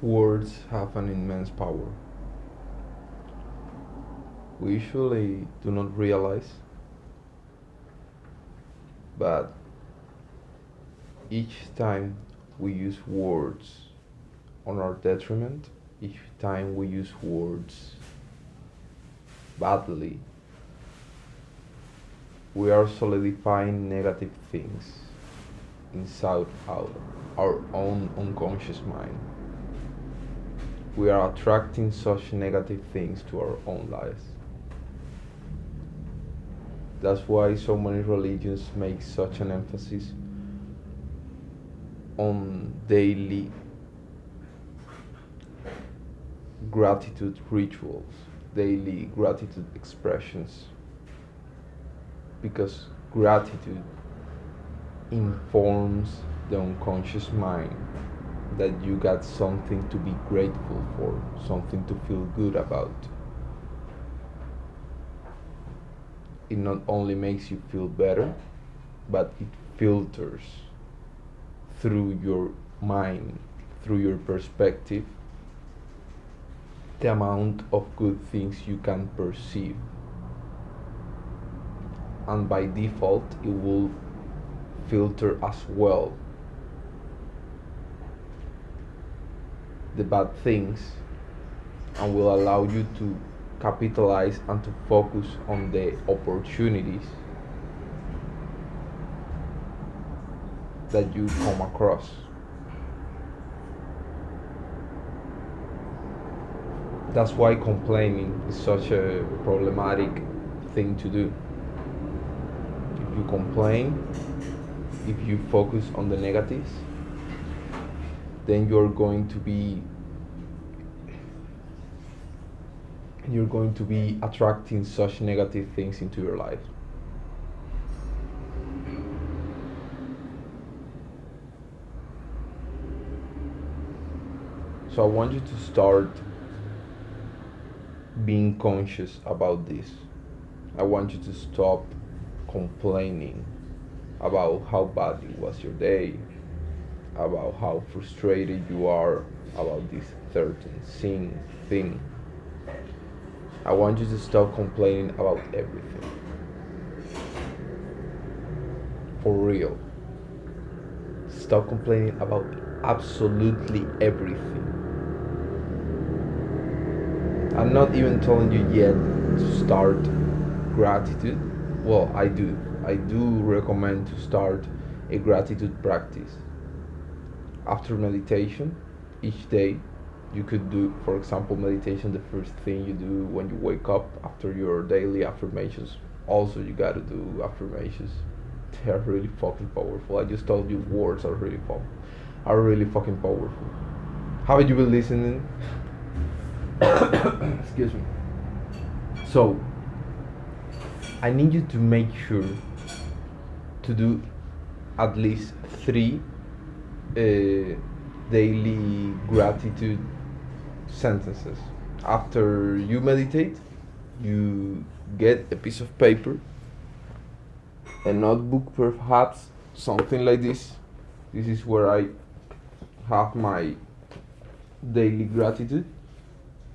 Words have an immense power. We usually do not realize, but each time we use words on our detriment, each time we use words badly, we are solidifying negative things inside our own unconscious mind. We are attracting such negative things to our own lives. That's why so many religions make such an emphasis on daily gratitude rituals, daily gratitude expressions, because gratitude informs the unconscious mind that you got something to be grateful for, something to feel good about. It not only makes you feel better, but it filters through your mind, through your perspective, the amount of good things you can perceive. And by default, it will filter as well the bad things and will allow you to capitalize and to focus on the opportunities that you come across. That's why complaining is such a problematic thing to do. If you complain, if you focus on the negatives, then you're going to be attracting such negative things into your life. So I want you to start being conscious about this. I want you to stop complaining about how bad it was your day, about how frustrated you are about this certain thing. I want you to stop complaining about everything. For real. Stop complaining about absolutely everything. I'm not even telling you yet to start gratitude. Well, I do. I do recommend to start a gratitude practice. After meditation, each day, you could do, for example, meditation the first thing you do when you wake up after your daily affirmations. Also, you gotta do affirmations. They are really fucking powerful. I just told you words are really fucking powerful. Haven't you been listening? Excuse me. So, I need you to make sure to do at least 3 daily gratitude sentences. After you meditate, you get a piece of paper, a notebook perhaps, something like this. This is where I have my daily gratitude.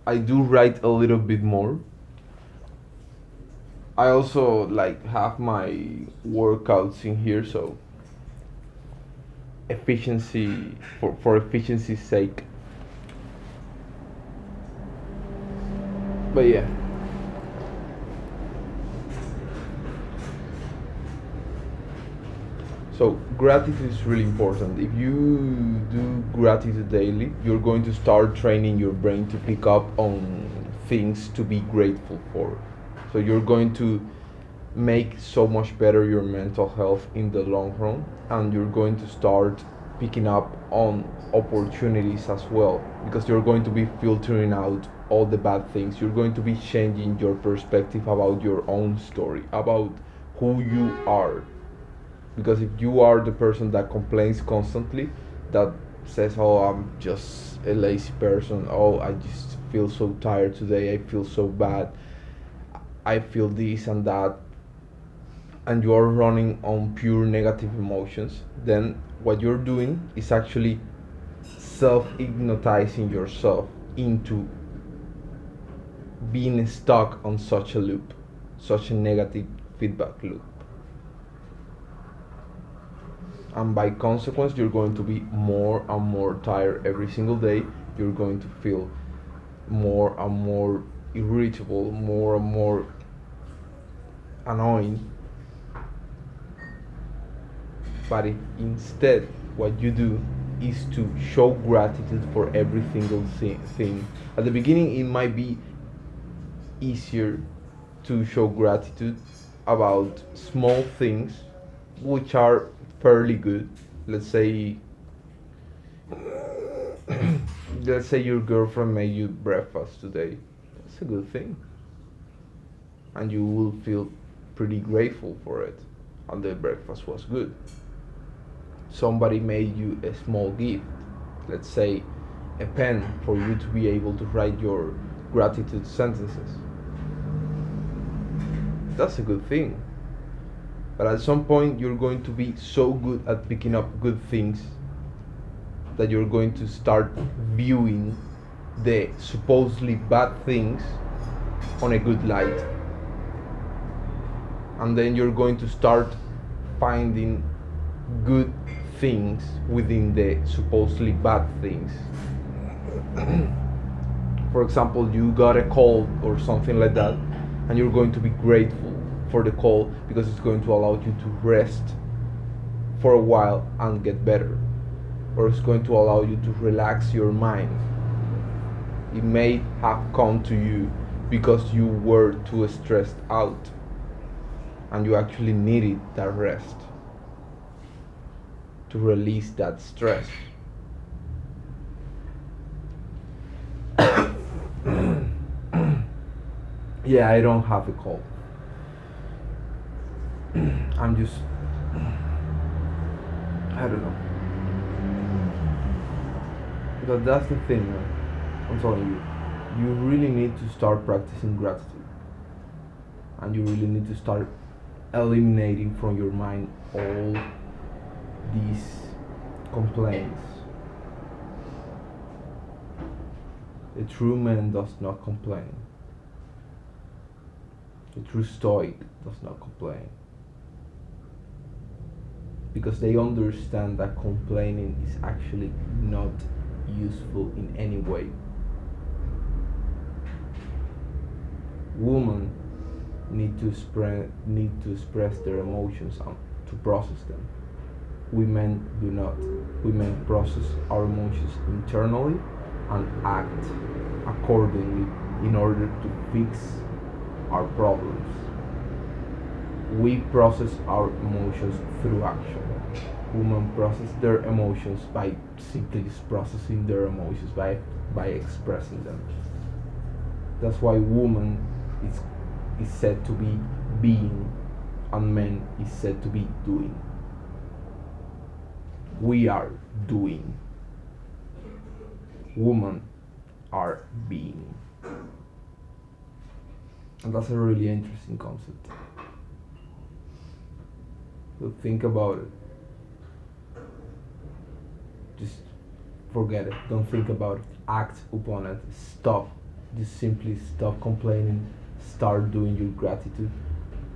I do write a little bit more. I also have my workouts in here, so efficiency for efficiency's sake. But yeah. So gratitude is really important. If you do gratitude daily, you're going to start training your brain to pick up on things to be grateful for. So you're going to make so much better your mental health in the long run, and you're going to start picking up on opportunities as well, because you're going to be filtering out all the bad things. You're going to be changing your perspective about your own story, about who you are. Because if you are the person that complains constantly, that says, oh, I'm just a lazy person, oh, I just feel so tired today, I feel so bad, I feel this and that, and you are running on pure negative emotions, then what you're doing is actually self-hypnotizing yourself into being stuck on such a loop, such a negative feedback loop. And by consequence, you're going to be more and more tired every single day. You're going to feel more and more irritable, more and more annoying. But if instead what you do is to show gratitude for every single thing, at the beginning it might be easier to show gratitude about small things which are fairly good. Let's say let's say your girlfriend made you breakfast today. That's a good thing. And you will feel pretty grateful for it. And the breakfast was good. Somebody made you a small gift. Let's say a pen for you to be able to write your gratitude sentences. That's a good thing. But at some point you're going to be so good at picking up good things that you're going to start viewing the supposedly bad things on a good light. And then you're going to start finding good things within the supposedly bad things. For example, you got a cold or something like that, and you're going to be grateful for the call because it's going to allow you to rest for a while and get better, or it's going to allow you to relax your mind. It may have come to you because you were too stressed out and you actually needed that rest to release that stress. Yeah, I don't have a cold. I'm just, I don't know. But that's the thing, man. I'm telling you, you really need to start practicing gratitude. And you really need to start eliminating from your mind all these complaints. A true man does not complain. A true stoic does not complain. Because they understand that complaining is actually not useful in any way. Women need to express their emotions and to process them. Women do not. Women process our emotions internally and act accordingly in order to fix our problems. We process our emotions through action. Women process their emotions by simply just processing their emotions, by expressing them. That's why woman is said to be being and man is said to be doing. We are doing. Women are being. And that's a really interesting concept. So think about it. Just forget it. Don't think about it. Act upon it. Stop. Just simply stop complaining. Start doing your gratitude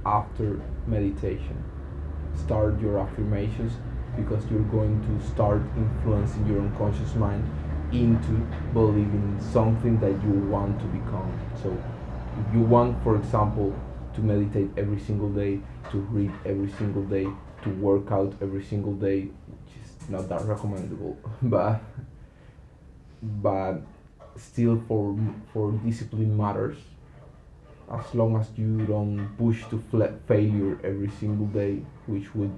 after meditation. Start your affirmations, because you're going to start influencing your unconscious mind into believing something that you want to become. So if you want, for example, to meditate every single day, to read every single day, to work out every single day, which is not that recommendable, but still for discipline matters, as long as you don't push to failure every single day, which would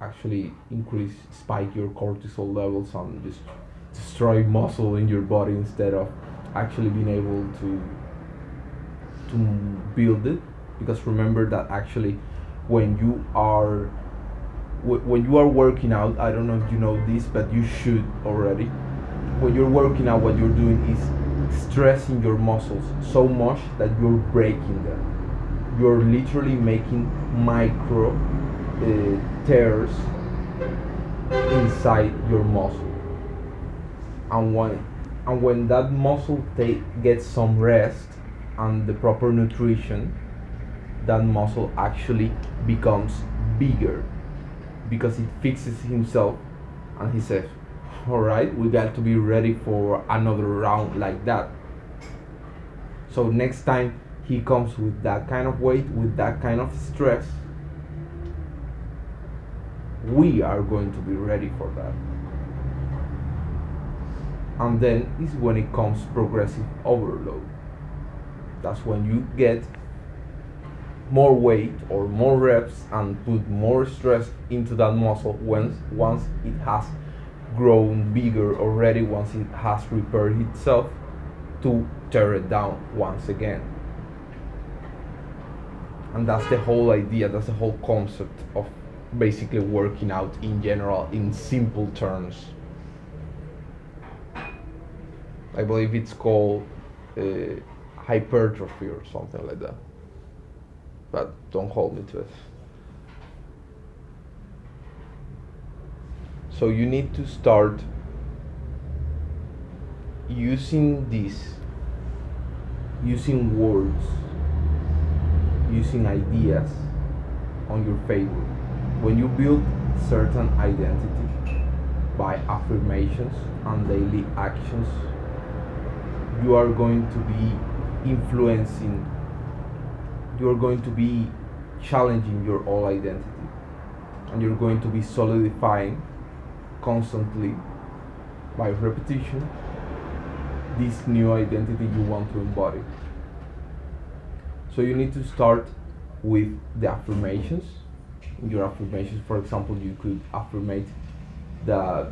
actually spike your cortisol levels and just destroy muscle in your body instead of actually being able to build it. Because remember that actually when you are working out, I don't know if you know this, but you should already, when you're working out, what you're doing is stressing your muscles so much that you're breaking them. You're literally making micro tears inside your muscle. and when that muscle gets some rest and the proper nutrition, that muscle actually becomes bigger because it fixes himself, and he says, all right, we got to be ready for another round like that. So next time he comes with that kind of weight, with that kind of stress, we are going to be ready for that. And then is when it comes progressive overload. That's when you get more weight or more reps and put more stress into that muscle once it has grown bigger already, once it has repaired itself, to tear it down once again. And that's the whole idea, that's the whole concept of basically working out in general, in simple terms. I believe it's called hypertrophy or something like that, but don't hold me to it. So you need to start using this, using words, using ideas on your favor. When you build certain identity by affirmations and daily actions, you are going to be influencing, you are going to be challenging your old identity, and you're going to be solidifying constantly by repetition this new identity you want to embody. So you need to start with the affirmations. Your affirmations, for example, you could affirmate that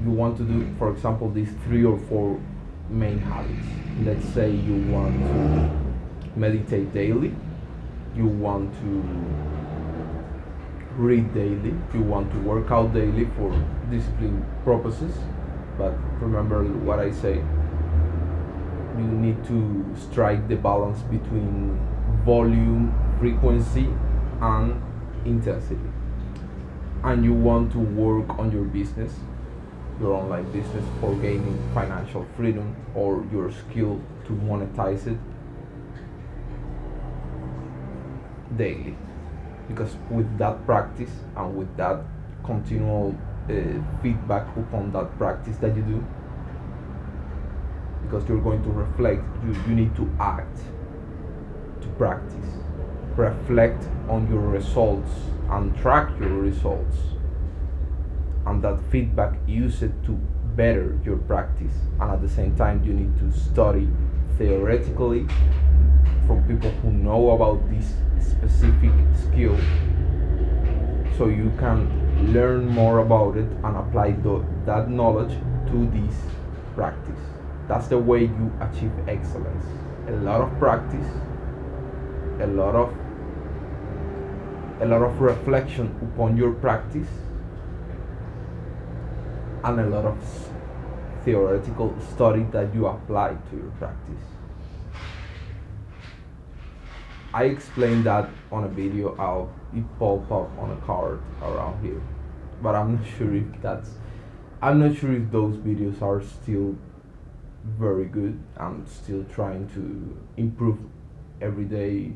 you want to do, for example, these 3 or 4 main habits. Let's say you want to meditate daily, you want to read daily, you want to work out daily for discipline purposes. But remember what I say, you need to strike the balance between volume, frequency, and intensity. And you want to work on your business, your online business, for gaining financial freedom, or your skill to monetize it daily. Because with that practice and with that continual feedback upon that practice that you do, because you're going to reflect, you need to act, to practice, reflect on your results and track your results, and that feedback, use it to better your practice. And at the same time, you need to study theoretically from people who know about this specific skill, so you can learn more about it and apply that knowledge to this practice. That's the way you achieve excellence. A lot of practice, a lot of reflection upon your practice, and a lot of theoretical study that you apply to your practice. I explained that on a video. It pop up on a card around here, but I'm not sure if those videos are still very good. I'm still trying to improve every day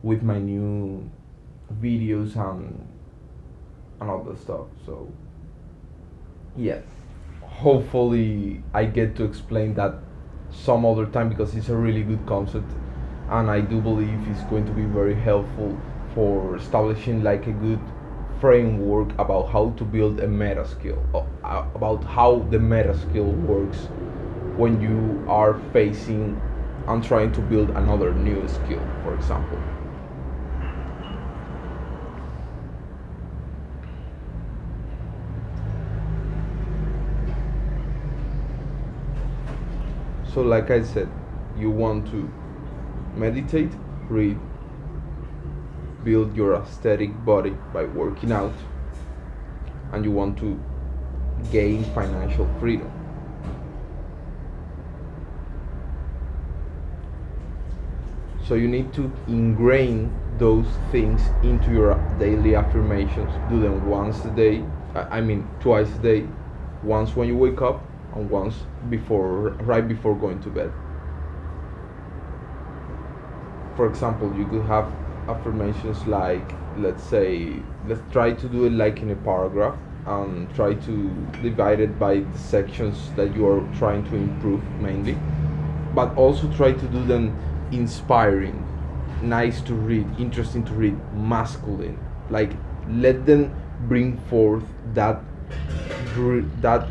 with my new videos and all that stuff. So yeah, hopefully I get to explain that some other time, because it's a really good concept, and I do believe it's going to be very helpful for establishing like a good framework about how to build a meta skill, about how the meta skill works when you are facing and trying to build another new skill, for example. So like I said, you want to meditate, read, build your aesthetic body by working out, and you want to gain financial freedom. So you need to ingrain those things into your daily affirmations. Do them once a day, twice a day. Once when you wake up and once before, right before going to bed. For example, you could have affirmations like, let's say, let's try to do it like in a paragraph and try to divide it by the sections that you are trying to improve mainly, but also try to do them inspiring, nice to read, interesting to read, masculine. Like, let them bring forth that that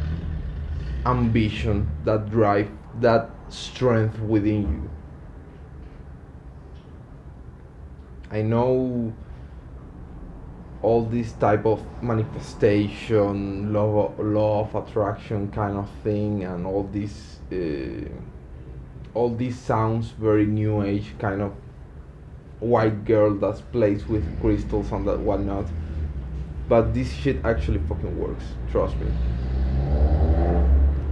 ambition, that drive, that strength within you. I know all this type of manifestation, law of attraction kind of thing, and all this sounds very new age kind of white girl that plays with crystals and that whatnot. But this shit actually fucking works. Trust me.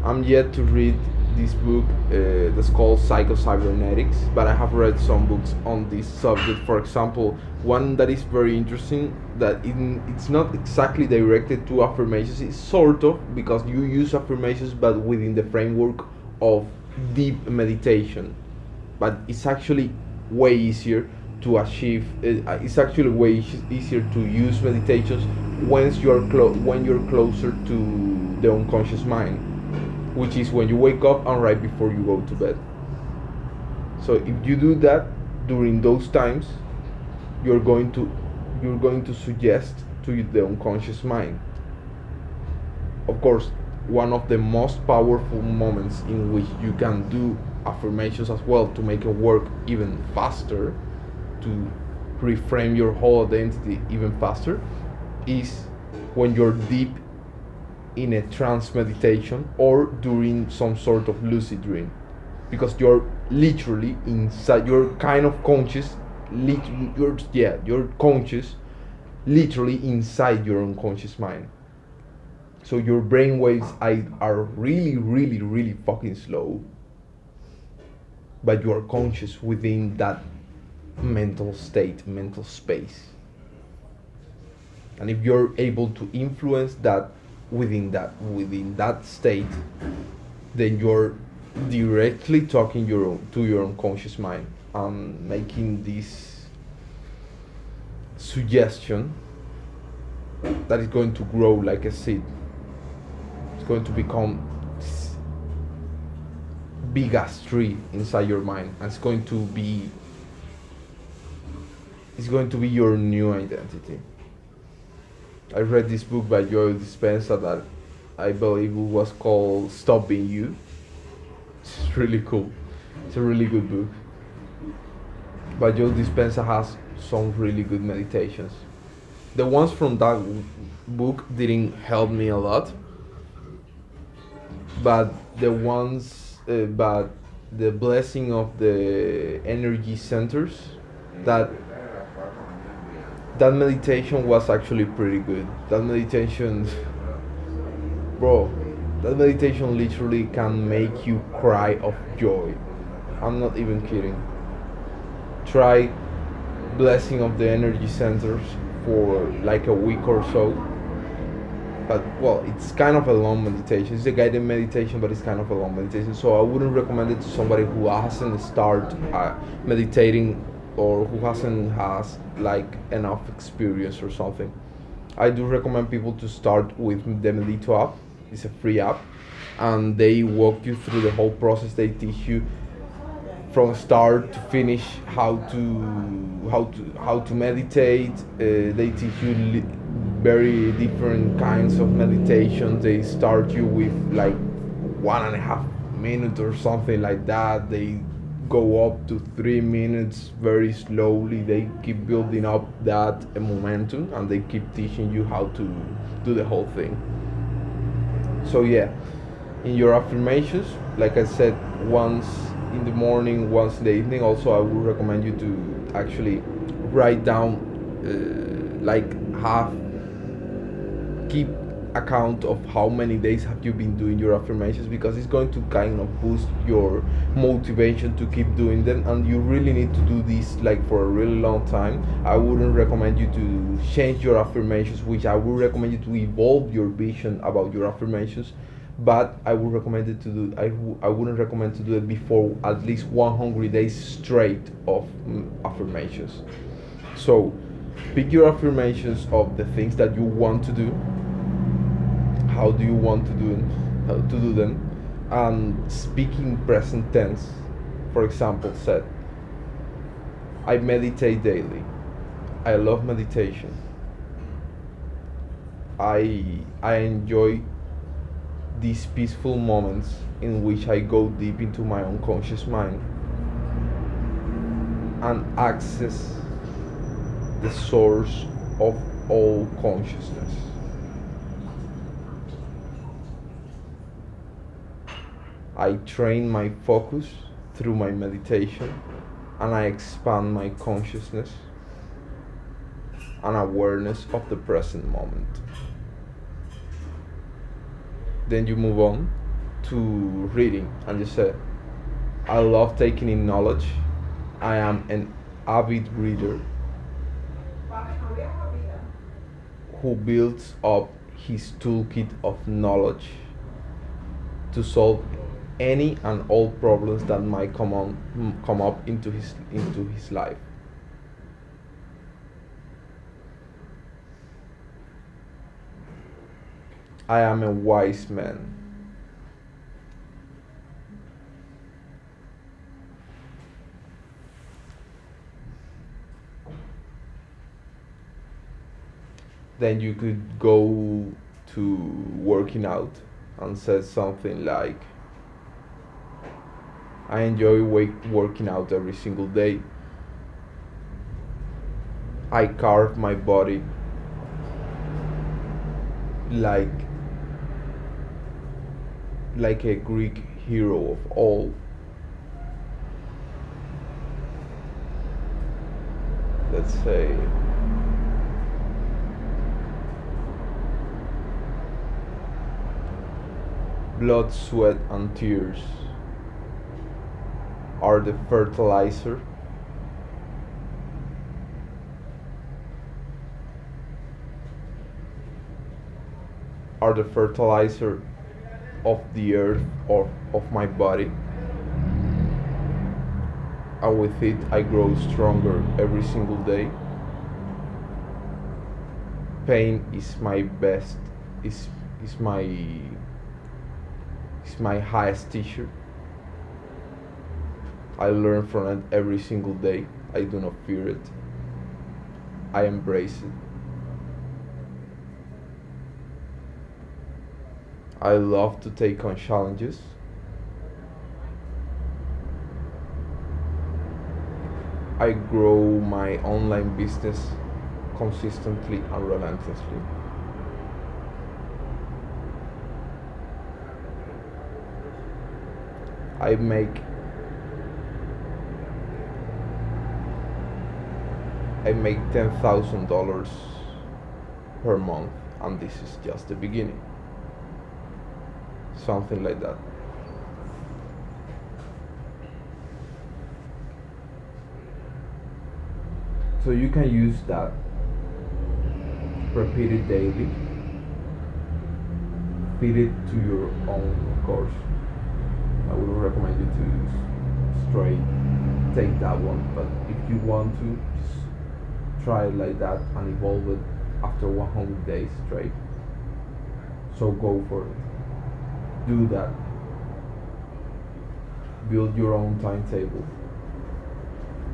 I'm yet to read this book that's called Psycho-Cybernetics, but I have read some books on this subject. For example, one that is very interesting, that it's not exactly directed to affirmations, it's sort of, because you use affirmations but within the framework of deep meditation. But it's actually way easier to achieve, it's actually way easier to use meditations when you're closer to the unconscious mind, which is when you wake up and right before you go to bed. So if you do that during those times, you're going to suggest to the unconscious mind. Of course, one of the most powerful moments in which you can do affirmations as well to make it work even faster, to reframe your whole identity even faster, is when you're deep in a trance meditation or during some sort of lucid dream, because you're literally inside, you're kind of conscious, you're conscious literally inside your unconscious mind. So your brain waves are really, really, really fucking slow, but you are conscious within that mental state, mental space. And if you're able to influence that within that state, then you're directly talking to your unconscious mind and making this suggestion that is going to grow like a seed. It's going to become this big ass tree inside your mind, and it's going to be your new identity. I read this book by Joe Dispenza that I believe it was called Stop Being You. It's really cool. It's a really good book. But Joe Dispenza has some really good meditations. The ones from that book didn't help me a lot, but but the blessing of the energy centers, that meditation was actually pretty good. That meditation, bro, that meditation literally can make you cry of joy. I'm not even kidding. Try blessing of the energy centers for like a week or so. But well, it's kind of a long meditation. It's a guided meditation, but it's kind of a long meditation. So I wouldn't recommend it to somebody who hasn't started meditating, or who has like enough experience or something. I do recommend people to start with the Medito app. It's a free app, and they walk you through the whole process. They teach you from start to finish how to meditate. They teach you very different kinds of meditation. They start you with like 1.5 minutes or something like that. They go up to 3 minutes very slowly. They keep building up that momentum, and they keep teaching you how to do the whole thing. So yeah, in your affirmations, like I said, once in the morning, once in the evening. Also, I would recommend you to actually write down, keep account of how many days have you been doing your affirmations, because it's going to kind of boost your motivation to keep doing them, and you really need to do this like for a really long time. I wouldn't recommend you to change your affirmations, which I would recommend you to evolve your vision about your affirmations, but I would recommend it to do. I wouldn't recommend to do it before at least 100 days straight of affirmations. So pick your affirmations of the things that you want to do. How do you want to do it? How to do them, and speaking present tense. For example, said, I meditate daily. I love meditation. I enjoy these peaceful moments in which I go deep into my unconscious mind and access the source of all consciousness. I train my focus through my meditation, and I expand my consciousness and awareness of the present moment. Then you move on to reading, and you say, I love taking in knowledge. I am an avid reader who builds up his toolkit of knowledge to solve any and all problems that might come up into his life. I am a wise man. Then you could go to working out and say something like, I enjoy working out every single day. I carve my body like a Greek hero of all. Let's say, blood, sweat, and tears are the fertilizer of the earth or of my body, and with it I grow stronger every single day. Pain is my best is my highest teacher. I learn from it every single day. I do not fear it. I embrace it. I love to take on challenges. I grow my online business consistently and relentlessly. I make $10,000 per month, and this is just the beginning. Something like that. So you can use that, repeat it daily, feed it to your own, of course. I would recommend you to straight take that one, but if you want to, just try it like that and evolve it after 100 days straight. So go for it. Do that. Build your own timetable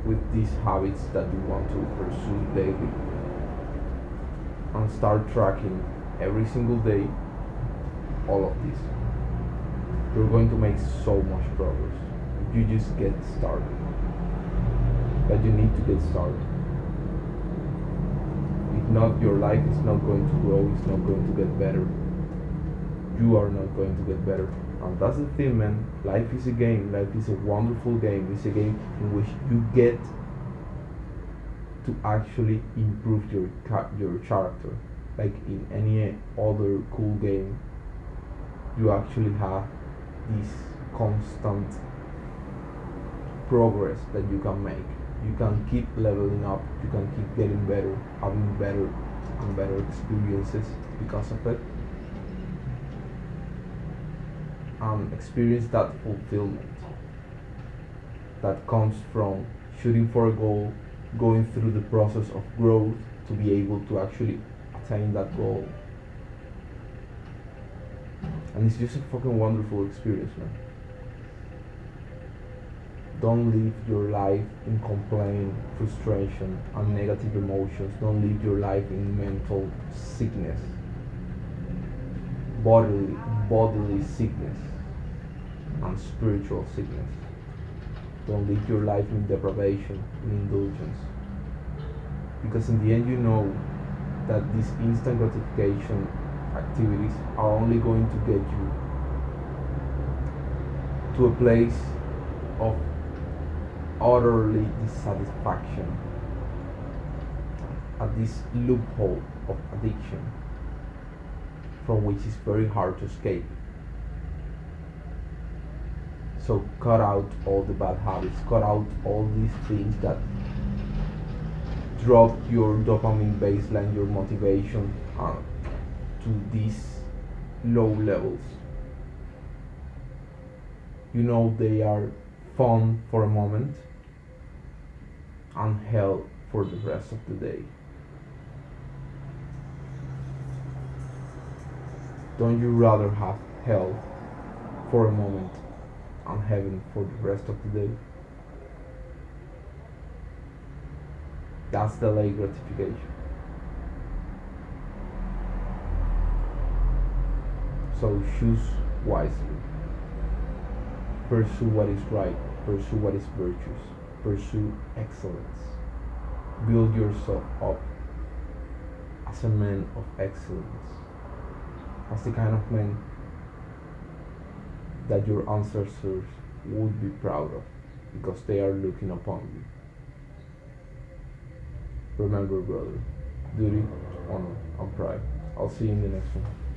with these habits that you want to pursue daily, and start tracking every single day all of this. You're going to make so much progress if you just get started. But you need to get started. If not, your life is not going to grow, it's not going to get better. You are not going to get better. And that's the thing, man. Life is a game. Life is a wonderful game. It's a game in which you get to actually improve your character. Like in any other cool game, you actually have this constant progress that you can make. You can keep leveling up. You can keep getting better, having better and better experiences because of it. and experience that fulfillment that comes from shooting for a goal, going through the process of growth to be able to actually attain that goal. And it's just a fucking wonderful experience, man. Don't live your life in complaint, frustration, and negative emotions. Don't live your life in mental sickness, bodily, bodily sickness, and spiritual sickness. Don't live your life in deprivation, in indulgence. Because in the end, you know that these instant gratification activities are only going to get you to a place of utterly dissatisfaction, at this loophole of addiction from which is very hard to escape. So cut out all the bad habits, cut out all these things that drop your dopamine baseline, your motivation to these low levels. You know they are fun for a moment and hell for the rest of the day. Don't you rather have hell for a moment and heaven for the rest of the day? That's delayed gratification. So choose wisely. Pursue what is right. Pursue what is virtuous. Pursue excellence. Build yourself up as a man of excellence. As the kind of man that your ancestors would be proud of because they are looking upon you. Remember, brother, duty, honor, and pride. I'll see you in the next one.